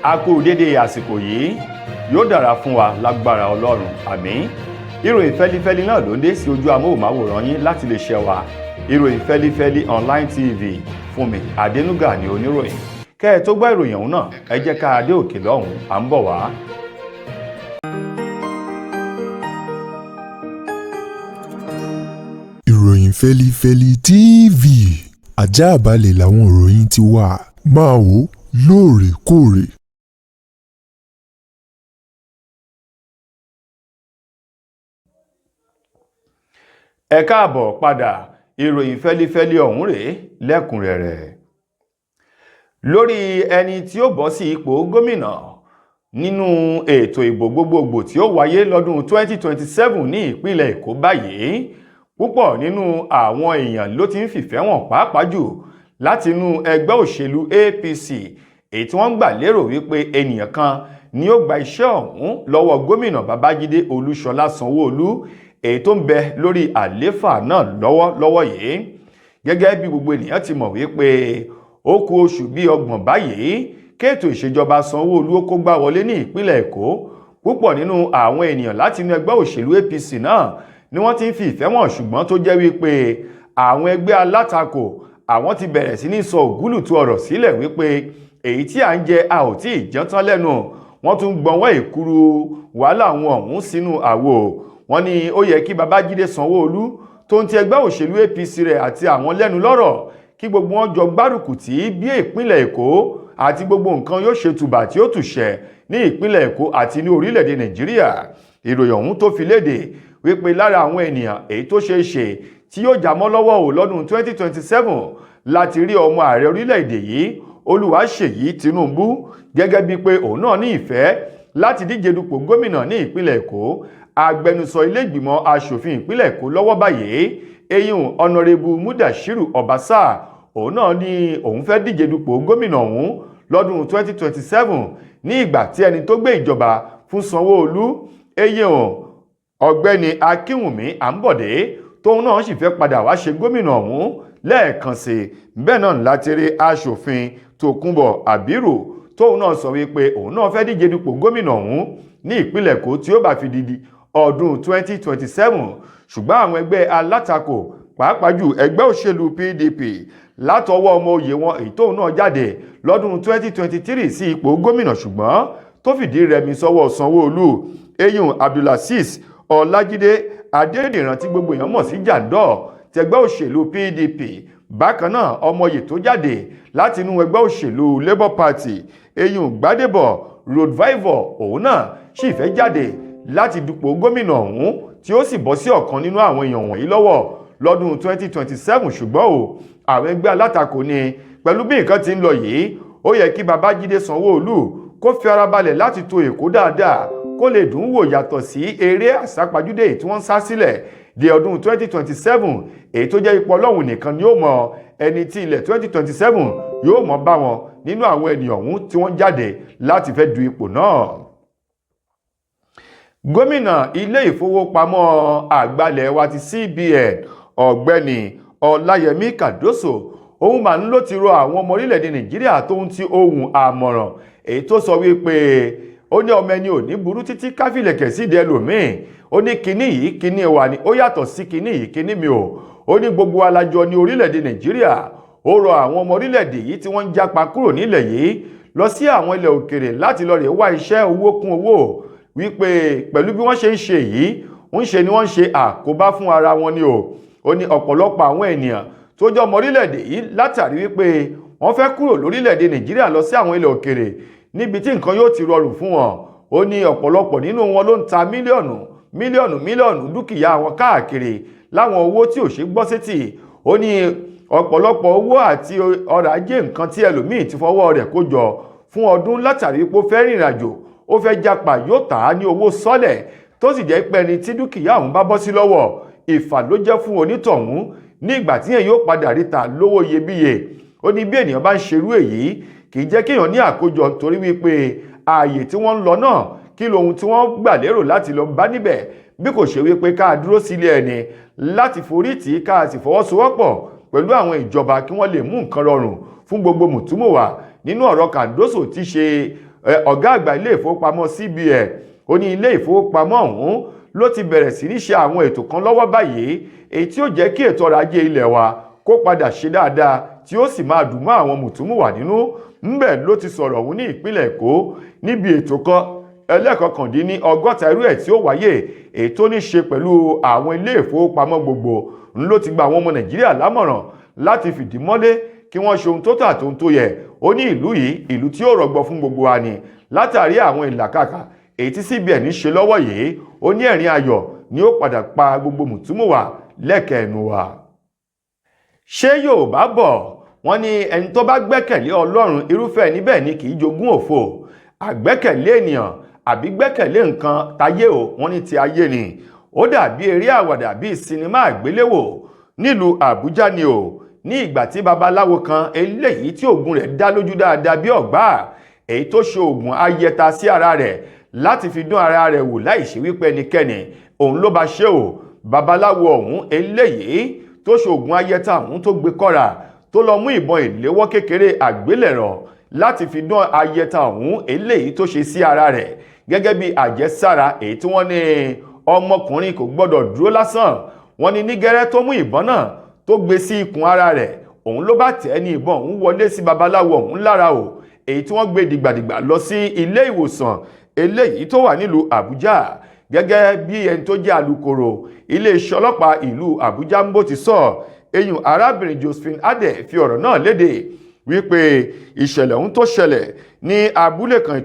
a kú dédé àsìkò yìí yóò dára fún wa lágbára Ọlọ́run àmín. Ìròyìn fẹ́lifẹ́li náà ló ń dé sí ojú amóhùnmáwòrán yín láti lè ṣe wa ìròyìn fẹ́lifẹ́li online tv. Fúnmi Adénúgà ni oníròyìn. Kẹ́ ẹ tó gbọ́ ìròyìn ọ̀hún náà ẹ jẹ́ ká adé òkè lọ́hùn à ń bọ̀ wá. Ìròyìn fẹ́lifẹ́li TV àjààbálẹ̀ làwọn ìròyìn ti wà máa wò lóòrèkóòrè. Ẹ káàbọ̀ padà, ìròyìn fẹ́lifẹ́li ọ̀hún rèé lẹ́kùnrẹ́rẹ́. Lórí ẹni tí ó bọ́ sí ipò gómìnà nínú ètò ìbò gbogbogbò tí ó wáyé lọ́dún 2027 ní ìpínlẹ̀ Èkó báyìí, púpọ̀ nínú àwọn èèyàn ló ti ń fìfẹ́ wọn pàápàá jù láti inú ẹgbẹ́ òṣèlú APC, èyí tí wọ́n gbà lérò wípé ènìyàn kan ni ó gba iṣẹ́ ọ̀hún lọ́wọ́ gómìnà Babájídé Olúṣọlá Sanwó-Olú, èyí tó ń bẹ lórí àlééfà náà lọ́wọ́lọ́wọ́ yìí. Gẹ́gẹ́ bí gbogbo ènìyàn ti mọ̀ wípé ó kù oṣù bíi 30 báyìí kéètò ìṣèjọba Sanwó-Olú ó kó gbá wọlé ní ìpínlẹ̀ Èkó. Púpọ̀ nínú àwọn ènìyàn láti inú ẹgbẹ́ òṣèlú APC náà ni wọ́n ti ń fi ìfẹ́ wọn, ṣùgbọ́n tó jẹ́ wípé àwọn ẹgbẹ́ alátakò àwọn ti bẹ̀rẹ̀ sí ní sọ ògúlùtù ọ̀rọ̀ sílẹ̀ wípé èyí tí à ń jẹ a ò tí ì jẹ́ tán lẹ́nu. Wọ́n tún gbọ̀nwọ́ ìkúrú wàhálà wọn ọ̀hún sínú àwo. Wọ́n ní ó yẹ kí Babájídé Sanwó-Olú tó ń ti ẹgbẹ́ òṣèlú APC rẹ̀ àti àwọn lẹ́nu lọ́rọ̀ kí gbogbo wọn jọ gbárùkù tí bí ìpínlẹ̀ Èkó àti gbogbo nǹkan yóò ṣe tùbà tí ó tùṣẹ́ ní ìpínlẹ̀ Èkó àti ní orílẹ̀-èdè Nàìjíríà. Ìròyìn ọ̀hún tó fi léde wípé lára àwọn ènìyàn èyí tó ṣeé ṣe tí yóò já mọ́ lọ́wọ́ ò lọ́dún 2027 láti rí ọmọ ààrẹ orílẹ̀-èdè yìí Olúwaṣèyí Tinubu, gẹ́gẹ́ bíi pé òun náà ní ìfẹ́ láti díje dupò gómìnà ní ìpínlẹ̀ Èkó. Agbẹnusọ ilé ìgbìmọ̀ aṣòfin ìpínlẹ̀ Èkó lọ́wọ́ báyìí eyín ọ̀nàrẹ́bù Mudashiru Ọbaṣà, òun náà ní òun fẹ́ díje dupò gómìnà ọ̀hún lọ́dún 2027 ní ìgbà tí ẹni tó gbé ìjọba fún Sanwó-Olú eyín ọ̀gbẹ́ni Akínwùmí Àǹbọ̀dé tóun náà sì fẹ́ padà wá ṣe gómìnà ọ̀hún lẹ́ẹ̀kan sí. Bẹ́ẹ̀ náà láti rí aṣòfin Tòkunbọ̀ Àbírù tóun náà sọ wípé òun náà fẹ́ díje dupò gómìnà ọ̀hún ní ìpínlẹ̀ Èkó tí ó bá fi di ọdún 2027. Ṣùgbọ́n àwọn ẹgbẹ́ alátakò pàápàá jù ẹgbẹ́ òṣèlú PDP látọwọ́ ọmọ oyè wọn èyí tóun náà jáde lọ́dún 2023 sí ipò gómìnà ṣùgbọ́n tó fìdí rẹmi sọ́wọ́ Sanwó-Olú eyín Abdulaziz Ọlájídé Adédìran tí gbogbo èèyàn mọ̀ sí Jandor tẹgbẹ́ òṣèlú PDP. Bákan náà ọmọ oyè tó jáde láti inú ẹgbẹ́ òṣèlú Labour Party eyín Gbádébọ̀ Roadvival òun náà sì fẹ́ jáde láti dupò gómìnà ọ̀hún tí ó sì bọ́ sí ọ̀kan nínú àwọn èèyàn wọ̀nyí lọ́wọ́ lọ́dún 2027. Ṣùgbọ́n àwọn ẹgbẹ́ alátakò ní pẹ̀lú bí nǹkan ti ń lọ yìí ó yẹ kí Babájídé Sanwó-Olú kó fi ara balẹ̀ láti tò Èkó dáadáa kó lè dùn wò yàtọ̀ sí eré àsápajúdé tí wọ́n ń sá sílẹ̀ di ọdún 2027, èyí tó jẹ́ ipò Ọlọ́run nìkan ni yóò mọ ẹni tí ilẹ̀ 2027 yóò mọ bá wọn nínú àwọn ènìyàn ọ̀hún tí wọ́n jáde láti fẹ́ du ipò náà. Gómìnà ilé ìfowópamọ́ àgbàlẹ̀ wa ti CBN ọ̀gbẹ́ni Ọláyẹmí Kàdóso òun mà ń ló ti rọ àwọn ọmọ orílẹ̀-èdè Nàìjíríà tó ń ti ohun àmọ̀ràn èyí tó sọ wípé ó ní ọmọ ẹni ò ní burú títí káfílẹ̀kẹ̀ síde ẹlòmíì. Ó ní kinní yìí kinní wa ni ó yàtọ̀ sí kinní yìí kinní mi ò. Ó ní gbogbo alájọ ní orílẹ̀-èdè Nàìjíríà. Ó rọ àwọn ọmọ orílẹ̀-èdè yìí tí wọ́n ń jápa kúrò nílẹ̀ yìí lọ sí àwọn ilẹ̀ òkèrè láti lọ rè wá iṣẹ́ owó kún owó, wípé pẹ̀lú bí wọ́n ṣe ń ṣe yìí ń ṣe ni wọ́n ń ṣe àkóbá fún ara wọn ni o. Ó ní ọ̀pọ̀lọpọ̀ àwọn ènìyàn tó jẹ́ ọmọ orílẹ̀-èdè yìí látàrí wípé wọ́n fẹ́ kúrò lórílẹ̀-èdè Nàìjíríà lọ sí àwọn ilẹ̀ òkèrè níbi tí nǹkan yóò ti rọrùn fún wọn. Ó ní ọ̀pọ̀lọpọ̀ nínú wọn ló ń ta mílíọ̀nù dúkìá wọn káàkiri láwọn owó tí ò ṣe gbọ́ sétí. Ó ní ọ̀pọ̀lọpọ̀ owó àti ọrọ̀ ajé nǹkan tí ẹlòmíì ti fọwọ́ rẹ̀ kó jọ fún ọdún látàrí pé ó fẹ́ rìnrìn àjò ó fẹ́ japa yóò tà á ní owó sọ́lẹ̀ tó sì jẹ́ pé ẹni tí dúkìá òun bá bọ́ sí lọ́wọ́ ìfà ló jẹ́ fún onítọ̀hún ní ìgbà tí èèyàn yóò padà ríta lówó iyebíye. Ó ní bí ènìyàn bá ń ṣerú èyí kì í jẹ́ kéèyàn ní àkójọ nítorí wípé ààyè tí wọ́n ń lọ náà kí lohun tí wọ́n gbà lérò láti lọ bá níbẹ̀ bí kò ṣe wípé ká dúró sílé ẹni láti forí tì í ká sì fọwọ́sowọ́pọ̀ pẹ̀lú àwọn ìjọba kí wọ́n lè mú nǹkan rọrùn fún gbogbo mùtúmùwà. Nínú ọ̀rọ̀ Kàndóso tí ṣe ọ̀gá àgbà ilé ìfowópamọ́ CBN ó ní ilé ìfowópamọ́ ọ̀hún ló ti bẹ̀rẹ̀ sí ní ṣe àwọn ètò kan lọ́wọ́ báyìí èyí tí ó jẹ́ kí ètò ọrọ̀ ajé ilẹ̀ wa kó padà ṣe dáadáa tí ó sì máa dùn mọ́ àwọn mùtúmùwà nínú. ńbẹ̀ ló ti sọ̀rọ̀ ọ̀hún ní ìpínlẹ̀ Èkó níbi ètò kan ẹlẹ́kọ̀ọ́kàndínlọ́gọ́ta irú ẹ̀ tí ó wáyé èyí tó ní ṣe pẹ̀lú àwọn ilé ìfowópamọ́ gbogbo ló ti gba àwọn ọmọ Nàìjíríà lámọ̀ràn láti fìdí mọ́lé kí wọ́n ṣe ohun tó tọ́ àti ohun tó yẹ. ó ní ìlú yìí ìlú tí ó rọgbọ fún gbogbo wa ni látàrí àwọn ìlàkàkà èyí tí CBN ṣe lọ́wọ́ yìí. ó ní ẹ̀rín ayọ̀ ni ó padà pa gbogbo mùtúmùwà lẹ́kẹ̀ẹ́ ẹnu wa. ṣé Yorùbá bọ̀ wọ́n ní ẹni tó bá gbẹ́kẹ̀lé Ọlọ́run irúfẹ́ ẹni bẹ́ẹ̀ ni kì í jogún òfò. àgbẹ́kẹ̀lé ènìyàn àbí gbẹ́kẹ̀lé nǹkan táyé o wọ́n ní ti ayé ni. ó dàbí eré àwàdà bíi sinimá àgbéléwò nílùú Àbújá ni o ní ìgbà tí babaláwo kan eléyìí tí oògùn rẹ̀ dá lójú dáadáa bí ọ̀gbá èyí tó ṣe oògùn ayẹta sí ara rẹ̀ láti fi dán ara rẹ̀ wò láì ṣe wípé ẹnikẹ́ni òun ló bá ṣe o. babaláwo ọ̀hún eléyìí tó ṣe oògùn ayẹta ọ̀hún tó gbé kọ́ra tó lọ mú ìbọn ìléwọ́ kékeré àgbélẹ̀rọ láti fi dán ayẹta ọ̀hún eléyìí tó ṣe sí ara rẹ̀ gẹ́gẹ́ bí àjẹsára èyí tí wọ́n ní ọmọkùnrin kò gbọ́dọ̀ dúró lásán. wọ́n ní gẹ́rẹ́ tó mú ìbọn náà tó gbé sí ikùn ara rẹ̀ òun ló bá tẹ̀ ní ìbọn òun wọlé sí babaláwo ọ̀hún lára o èyí tí wọ́n gbé dìgbàdìgbà lọ sí ilé ìwòsàn eléyìí tó wà nílùú Àbújá. gẹ́gẹ́ bí ẹni tó jẹ́ alukoro iléeṣẹ́ ọlọ́pàá ìlú Àbújá ń bó ti sọ eyín arábìnrin Josephine Adé fi ọ̀rọ̀ náà léde wípé ìṣẹ̀lẹ̀ ohun tó ṣẹlẹ̀ ní abúlé kan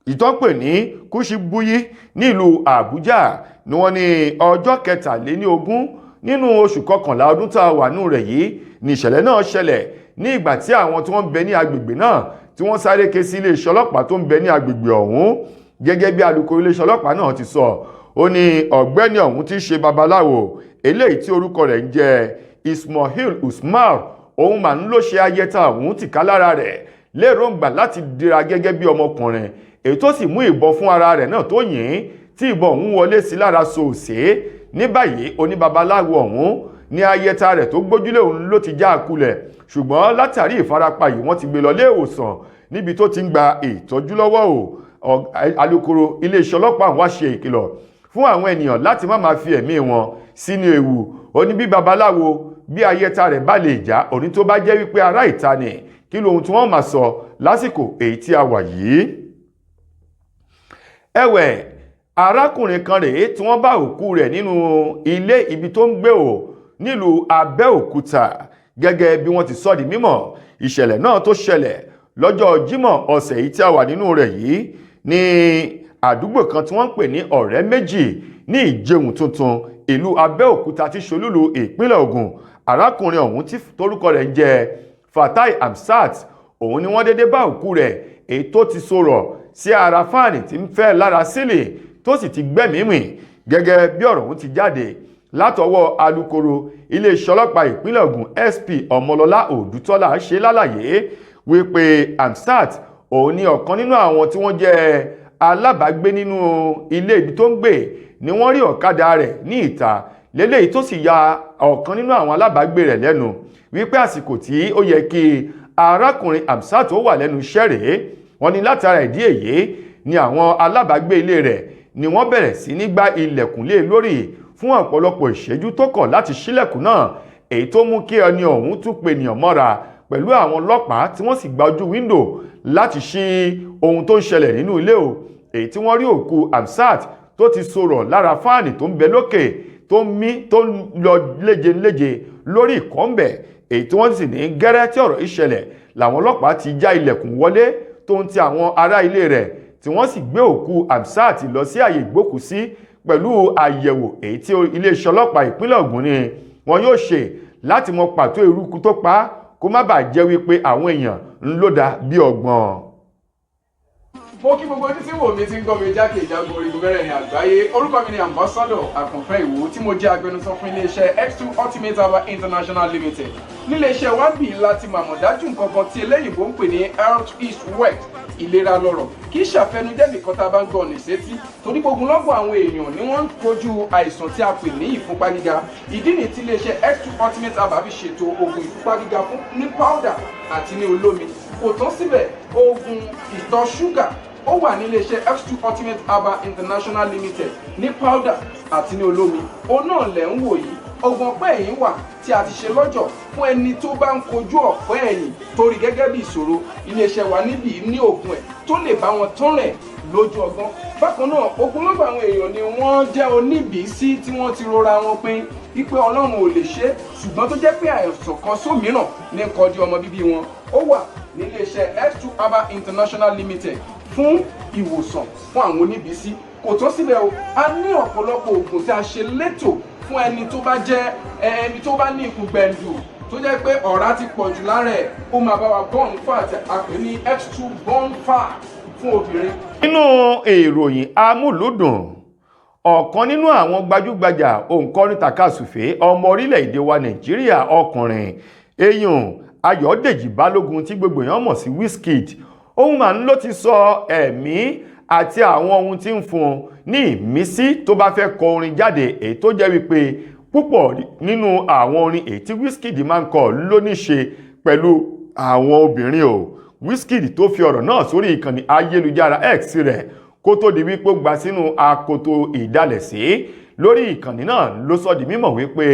ìtàn pè ní Kúṣíbúyí nílùú Àbújá ni wọ́n ní ọjọ́ 23 nínú oṣù kọkànlá ọdún tá a wà nù rẹ̀ yìí ni ìṣẹ̀lẹ̀ náà ṣẹlẹ̀ ní ìgbà tí àwọn tí wọ́n ń bẹ ní agbègbè náà tí wọ́n sáré ké sí iléeṣẹ́ ọlọ́pàá tó ń bẹ ní agbègbè ọ̀hún. gẹ́gẹ́ bí alukoro iléeṣẹ́ ọlọ́pàá náà ti sọ ó ní ọ̀gbẹ́ni ọ̀hún tí í ṣe babaláwo eléyìí tí orúkọ rẹ̀ ń jẹ́ Ismail Usman òun mà ń lọ ṣe ayẹta ọ̀hún tìká lára rẹ̀ lérògbà láti dira gẹ́gẹ́ bí ọmọkùnrin èyí tó sì mú ìbọn fún ara rẹ̀ náà tó yìn tí ìbọn ọ̀hún wọlé sí lára sòòsé. ní báyìí oníbabaláwo ọ̀hún ní ayẹta rẹ̀ tó gbójúlé òun ló ti já àkulẹ̀ ṣùgbọ́n látàrí ìfarapa yìí wọ́n ti gbé lọ ilé ìwòsàn níbi tó ti ń gba ìtọ́jú lọ́wọ́ o. alukoro iléeṣẹ́ ọlọ́pàá wá ṣe ìkìlọ̀ fún àwọn ènìyàn láti má máa fi ẹ̀mí wọn sínú ewu. ó ní bí babaláwo bí ayẹta rẹ̀ bá lè já òní tó bá jẹ́ wípé ará ìta ni kí lóhun tí wọ́n máa sọ lásìkò èyí tí a wà yìí. ẹ̀wẹ̀ arákùnrin kan rèé tí wọ́n bá òkú rẹ̀ nínú ilé ibi tó ń gbé o nílùú Abẹ́òkúta gẹ́gẹ́ bí wọ́n ti sọ di mímọ̀. ìṣẹ̀lẹ̀ náà tó ṣẹlẹ̀ lọ́jọ́ Jímọ̀ ọ̀sẹ̀ yìí tí a wà nínú rẹ̀ yìí ní àdúgbò kan tí wọ́n ń pè ní Ọ̀rẹ́ Méjì ní Ìjẹun Tuntun ìlú Abẹ́òkúta tí ṣolúlu ìpínlẹ̀ Ògùn. arákùnrin ọ̀hún tí torúkọ rẹ̀ ń jẹ́ Fatai Hamsat òun ni wọ́n dédé bá òkú rẹ̀ èyí tó ti sọ̀rọ̀ sí ara fáànì tí ń fẹ́ lára sílẹ̀ tó sì ti gbẹ́mìí mì gẹ́gẹ́ bí ọ̀rọ̀ ọ̀hún ti jáde látọwọ́ alukoro iléeṣẹ́ ọlọ́pàá ìpínlẹ̀ Ògùn SP Ọmọlọ́lá Òdútọ́lá ṣe lálàyé wípé Hamsat òun ni ọ̀kan nínú àwọn tí wọ́n jẹ́ alábàágbé nínú ilé ibi tó ń gbé ni wọ́n rí ọ̀kadà rẹ̀ ní ìta lélẹ́yìí tó sì ya ọ̀kan nínú àwọn alábàágbé rẹ̀ lẹ́nu wípé àsìkò tí ó yẹ kí arákùnrin Hamsat ó wà lẹ́nu iṣẹ́ rèé. wọ́n ní látara ìdí èyí ni àwọn alábàágbé ilé rẹ̀ ni wọ́n bẹ̀rẹ̀ sí ní gbá ilẹ̀kùn lé lórí fún ọ̀pọ̀lọpọ̀ ìṣẹ́jú tó kọ̀ láti ṣílẹ̀kùn náà èyí tó mú kí ẹni ọ̀hún tún pe ènìyàn mọ́ra pẹ̀lú àwọn ọlọ́pàá tí wọ́n sì gba ojú wíńdò láti ṣí ohun tó ń ṣẹlẹ̀ nínú ilé o èyí tí wọ́n rí òkú Hamsat tó ti sọ̀rọ̀ lára fáànì tó ń bẹ lókè tó ń mí tó ń lọ léjeléje lórí ìkọ́ńbẹ̀ èyí tí wọ́n sì ní gẹ́rẹ́ tí ọ̀rọ̀ ìṣẹ̀lẹ̀ làwọn ọlọ́pàá ti já ilẹ̀kùn wọlé tó ń ti àwọn ará ilé rẹ̀ tí wọ́n sì gbé òkú Hamsat lọ sí àyè ìgbókùsí pẹ̀lú àyẹ̀wò èyí tí iléeṣẹ́ ọlọ́pàá ìpínlẹ̀ Ògùn ni wọn yóò ṣe láti mọ pàtó eruku tó pa á kó má bàa jẹ́ wípé àwọn èèyàn ń lòdà bí ọgbọ́n. mo kí gbogbo ojú tí wò mí ti ń gbọ́ mi jákèjádò orígun mẹ́rẹ̀ẹ̀rin ní àgbáyé. orúkọ mi ni ambassador Àkànfẹ́ Ìwò tí mo jẹ́ agbẹnusọ fún iléeṣẹ́ X2 Ultimate Herbal International Limited níléeṣẹ́ wa bí láti màmọ̀ dájú nǹkan kan tí eléyìnbó ń pè ní health is wealth, ìlera lọ́rọ̀. Kì í ṣàfẹnujẹ́ nìkan tá a bá ń gbọ́ ní sétí, torí gbogbo lọ́gbọ̀n àwọn èèyàn ni wọ́n ń kojú àìsàn tí a pè ní ìfúnpá gíga. Ìdí nìyí tí iléeṣẹ́ X2 Ultimate Herbal fi ṣètò oògùn ìfúnpá gíga fún ní powder àti ní olómi. Kò tán síbẹ̀, oògùn ìtọ̀ ṣúgà ó wà ní iléeṣẹ́ X2 Ultimate Herbal International Limited ní powder àti ní olómi. Òun náà lẹ̀ ń wò yìí. Oògùn ọ̀pẹ́ ẹ̀yìn wà tí a ti ṣe lọ́jọ̀ fún ẹni tó bá ń kojú ọ̀pẹ́ ẹ̀yìn torí gẹ́gẹ́ bí ìṣòro. Iléeṣẹ́ wa níbí ní oògùn ẹ̀ tó lè bá wọn tán rẹ̀ lójú ọgbọ́n. Bákan náà, ogunlọ́gọ̀ àwọn èèyàn ni wọ́n jẹ́ oníbìísí tí wọ́n ti rora wọn pín wípé Ọlọ́run ò lè ṣe, ṣùgbọ́n tó jẹ́ pé àìsàn kan sómìíràn ní nǹkan di ọmọ bíbí wọn. Ó wà ní iléeṣẹ́ X2 Herbal International Limited fún ìwòsàn fún àwọn oníbìísí. Kò tán síbẹ̀ o, a ní ọ̀pọ̀lọpọ̀ oògùn tí a ṣe létò fún ẹni tó bá jẹ́ ẹni tó bá ní ikùn gbẹ̀ndù tó jẹ́ pé ọ̀rá ti pọ̀ jù lára ẹ̀, ó máa bá wa burn fat, a pè ní X2 burn fat fún obìnrin. Nínú ìròyìn amúlùdùn, ọ̀kan nínú àwọn gbajúgbajà òǹkọrin tàkasùfé ọmọ orílẹ̀-èdè wa Nàìjíríà ọkùnrin èèyàn Ayọ̀dèjì Balógun tí gbogbo èèyàn mọ̀ sí Wizkid, òun mà ń ló ti sọ ẹ̀mí àti àwọn ohun tí ń fún un ní ìmísí tó bá fẹ́ kọ orin jáde, èyí tó jẹ́ wípé púpọ̀ nínú àwọn orin èyí tí Wizkid máa ń kọ ló ní ṣe pẹ̀lú àwọn obìnrin o. Wizkid tó fi ọ̀rọ̀ náà sórí ìkànnì ayélujára X rẹ̀ kó tó di wípé ó gbà sínú akoto ìdálẹ̀sí lórí ìkànnì náà ló sọ di mímọ̀ wípé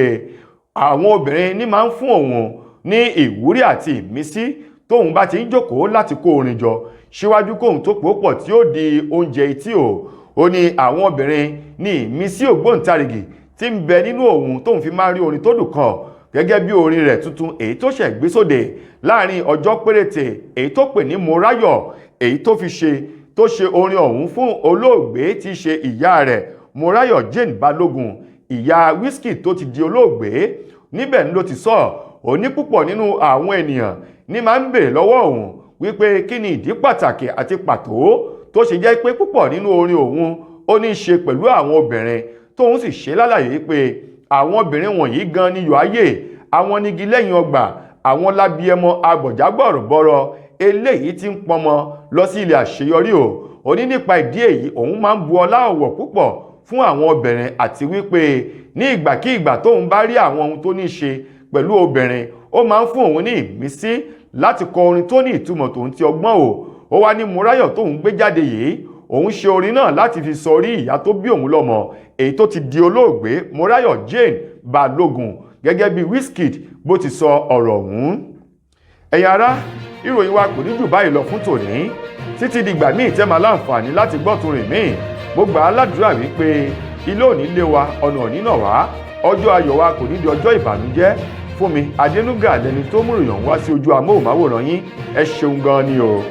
àwọn obìnrin ní máa ń fún òun ní ìwúrí àti ìmísí tóun bá ti ń jókòó láti kó orin jọ síwájú kóhun tó pòpọ̀ tí ó di oúnjẹ etí o. Ó ní àwọn obìnrin ní ìmísí ògbóǹtarìgì tí ń bẹ nínú òun tóun fi máa rí orin tó dùn kan gẹ́gẹ́ bí orin rẹ̀ tuntun èyí tó ṣẹ̀ gbé sóde láàrin ọjọ́ péréte èyí tó pè ní Moráyọ̀, èyí tó ṣe orin ọ̀hún fún olóògbé tí í ṣe ìyá rẹ̀ Moráyọ̀ Jane Balógun, ìyá Wizkid tó ti di olóògbé. Níbẹ̀ ló ti sọ ó ní púpọ̀ nínú àwọn ènìyàn ní máa ń bèèrè lọ́wọ́ òun wípé kí ni ìdí pàtàkì àti pàtó tó ṣe jẹ́ pé púpọ̀ nínú orin òun ó ní í ṣe pẹ̀lú àwọn obìnrin, tóun sì ṣe lálàyé pé àwọn obìnrin wọ̀nyí gan ni iyọ̀ ayé, àwọn nígi lẹ́yìn ọgbà, àwọn lábíẹmọ agbọ̀jágbọ̀rọ̀bọ̀rọ̀ eléyìí tí ń pọnmọ lọ sí ilé àṣeyọrí o. Ó ní nípa ìdí èyí òun máa ń bu ọlá ọ̀wọ̀ púpọ̀ fún àwọn obìnrin àti wípé ní ìgbàkígbà tóun bá rí àwọn ohun tó ní í ṣe pẹ̀lú obìnrin ó máa ń fún òun ní ìmísí láti kọ orin tó ní ìtumọ̀ tòun ti ọgbọ́n o. Ó wá ní Moráyọ̀ tóun gbé jáde yìí, òun ṣe orin náà láti fi sọrí ìyá tó bí òun lọ́mọ èyí tó ti di olóògbé Moráyọ̀ Jane Balógun, gẹ́gẹ́ bí Wizkid bó ti sọ ọ̀rọ̀ ọ̀hún. Ẹ̀yin ará, ìròyìn wa kò ní jù báyìí lọ fún tòní. Títí dìgbà míì tẹ́ máa láǹfààní láti gbọ́ tún rìn míì. Mo gbà á ládùúrà wípé ilé òní lé wa, ọ̀nà òní nà wá, ọjọ́ ayọ̀ wa kò ní di ọjọ́ ìbànújẹ́. Fúnmi Adénúgà lẹni tó mú ìròyìn wá sí ojú amóhùnmáwòrán yín. Ẹ ṣeun gan ni o.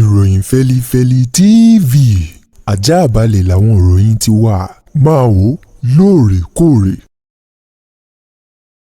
Ìròyìn Fẹ́lifẹ́li TV àjààbálẹ̀ làwọn ìròyìn ti wà, máa wò lóòrèkóòrè.